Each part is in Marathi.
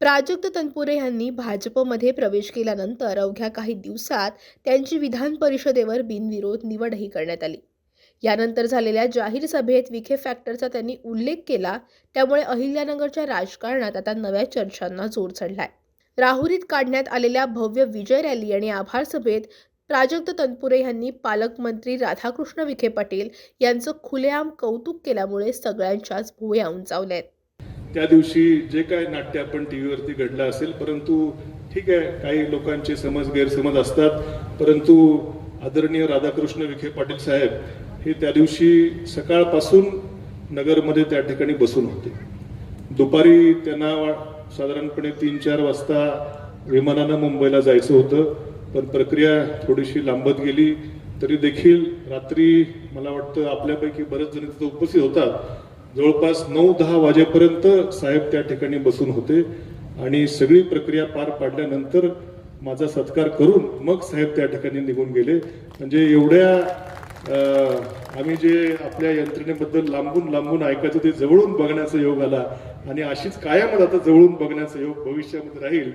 प्राजक्त तनपुरे यांनी भाजपमध्ये प्रवेश केल्यानंतर अवघ्या काही दिवसात त्यांची विधान परिषदेवर बिनविरोध निवडही करण्यात आली। यानंतर झालेल्या जाहीर सभेत विखे फॅक्टरचा त्यांनी उल्लेख केला। त्यामुळे अहिल्यानगरच्या राजकारणात आता नव्या चर्चांना जोर चढलाय। राहुरीत काढण्यात आलेल्या भव्य विजय रॅली आणि आभार सभेत प्राजक्त तनपुरे यांनी पालकमंत्री राधाकृष्ण विखे पाटील यांचं खुलेआम कौतुक केल्यामुळे सगळ्यांच्याच भुवया उंचावल्यात। त्या दिवशी जे काय नाट्य आपण टीव्हीवरती घडलं असेल, परंतु ठीक आहे, काही लोकांचे समज गैरसमज असतात, परंतु आदरणीय राधाकृष्ण विखे पाटील साहेब हे त्या दिवशी सकाळपासून नगरमध्ये त्या ठिकाणी बसून होते। दुपारी त्यांना साधारणपणे 3-4 वाजता विमानानं मुंबईला जायचं होतं, पण प्रक्रिया थोडीशी लांबत गेली। तरी देखील रात्री मला वाटतं आपल्यापैकी बरेच जण तिथे उपस्थित होतात, जवळपास 9-10 वाजेपर्यंत साहेब त्या ठिकाणी बसून होते आणि सगळी प्रक्रिया पार पाडल्यानंतर माझा सत्कार करून मग साहेब त्या ठिकाणी निघून गेले। म्हणजे एवढ्या आम्ही जे आपल्या यंत्रणेबद्दल लांबून ऐकायचो ते जवळून बघण्याचा योग आला आणि अशीच कायम आता जवळून बघण्याचा योग भविष्यामध्ये राहील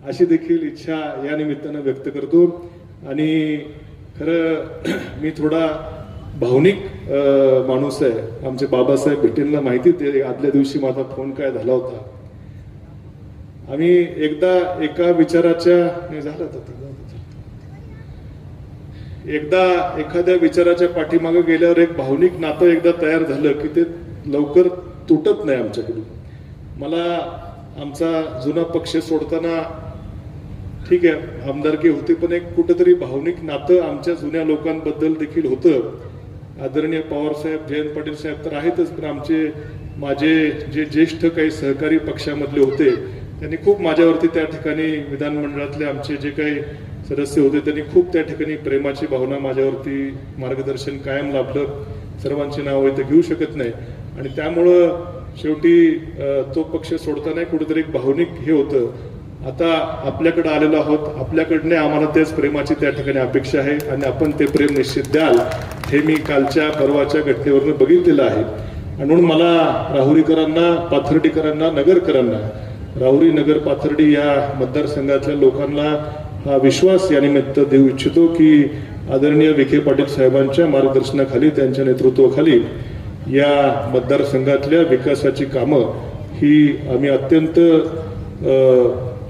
अशी देखील इच्छा या निमित्तानं व्यक्त करतो। आणि खरं मी थोडा भावनिक माणूस आहे। आमचे बाबासाहेब भेटेलला माहिती ते आदल्या दिवशी माझा फोन काय झाला होता। आम्ही एकदा एखाद्या विचाराच्या पाठीमागे गेल्यावर एक भावनिक नातं एकदा तयार झालं की ते लवकर तुटत नाही आमच्याकडून। मला आमचा जुना पक्ष सोडताना ठीक आहे आमदारकी होती, पण एक कुठेतरी भावनिक नातं आमच्या जुन्या लोकांबद्दल देखील होतं। आदरणीय पवार साहेब, जयंत पाटील साहेब तर आहेतच, पण माझे जे ज्येष्ठ काही सहकारी पक्षामधले होते त्यांनी खूप माझ्यावरती त्या ठिकाणी विधानमंडळातले आमचे जे काही सदस्य होते त्यांनी खूप त्या ठिकाणी प्रेमाची भावना माझ्यावरती मार्गदर्शन कायम लाभलं। सर्वांची नावं इथे घेऊ शकत नाही आणि त्यामुळं शेवटी तो पक्ष सोडताना कुठेतरी एक भावनिक हे होतं। आता आपल्याकडे आलेलो आहोत, आपल्याकडने आम्हाला तेच प्रेमाची त्या ठिकाणी अपेक्षा आहे आणि आपण ते प्रेम निश्चित द्याल हे मी कालच्या परवाच्या घटनेवरून बघितलेलं आहे। आणि म्हणून मला राहुरीकरांना, पाथर्डीकरांना, नगरकरांना, राहुरी नगर पाथर्डी या मतदारसंघातल्या लोकांना हा विश्वास या निमित्त देऊ इच्छितो की आदरणीय विखे पाटील साहेबांच्या मार्गदर्शनाखाली, त्यांच्या नेतृत्वाखाली या मतदारसंघातल्या विकासाची कामं ही आम्ही अत्यंत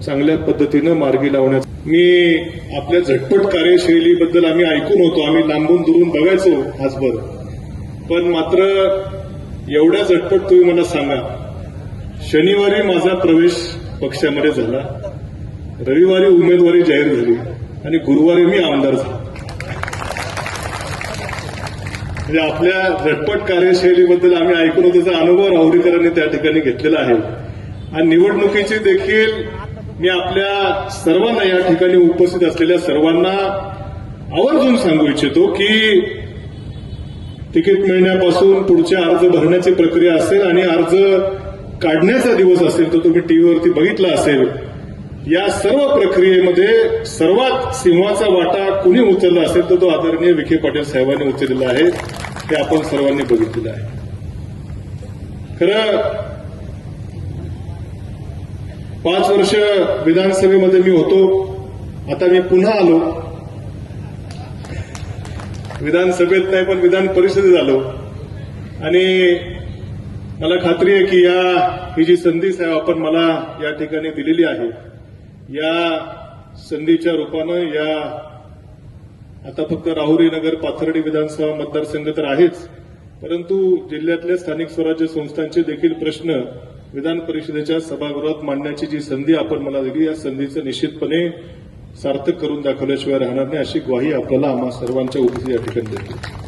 चांगल्या पद्धतीनं मार्गी लावण्यात मी आपल्या झटपट कार्यशैलीबद्दल आम्ही ऐकून होतो, आम्ही लांबून दुरून बघायचो आजभर, पण मात्र एवढ्या झटपट तुम्ही मला सांगा, शनिवारी माझा प्रवेश पक्षामध्ये झाला, रविवारी उमेदवारी जाहीर झाली आणि गुरुवारी मी आमदार झालो। म्हणजे आपल्या झटपट कार्यशैलीबद्दल आम्ही ऐकून होतो, त्याचा अनुभव राहुरीकरांनी त्या ठिकाणी घेतलेला आहे। आणि निवडणुकीची देखील मी आपल्या सर्वांना, या ठिकाणी उपस्थित असलेल्या सर्वांना आवर्जून सांगू इच्छितो की तिकीट मिळण्यापासून पुढच्या अर्ज भरण्याची प्रक्रिया असेल आणि अर्ज काढण्याचा दिवस असेल, तो तुम्ही टीव्हीवरती बघितला असेल, या सर्व प्रक्रियेमध्ये सर्वात सिंहाचा वाटा कुणी उचलला असेल तर तो आदरणीय विखे पाटील साहेबांनी उचललेला आहे, हे आपण सर्वांनी बघितलेलं आहे। खरं 5 वर्ष विधानसभेमध्ये मी होतो, आता मी पुन्हा आलो, विधानसभेत नाही पण विधान परिषदेत आलो आणि मला खात्री आहे की ही जी संधी साहेब आपण मला या ठिकाणी दिलेली आहे, या संधीच्या रूपानं या आता फक्त राहुरी नगर पाथर्डी विधानसभा मतदारसंघ तर आहेच, परंतु जिल्ह्यातल्या स्थानिक स्वराज्य संस्थांचे देखील प्रश्न विधान परिषदेच्या सभागृहात मांडण्याची जी संधी आपण मला दिली, या संधीचं निश्चितपणे सार्थक करून दाखवल्याशिवाय राहणार नाही अशी ग्वाही आपल्याला आम्हा सर्वांच्या उपस्थित या ठिकाणी देतो।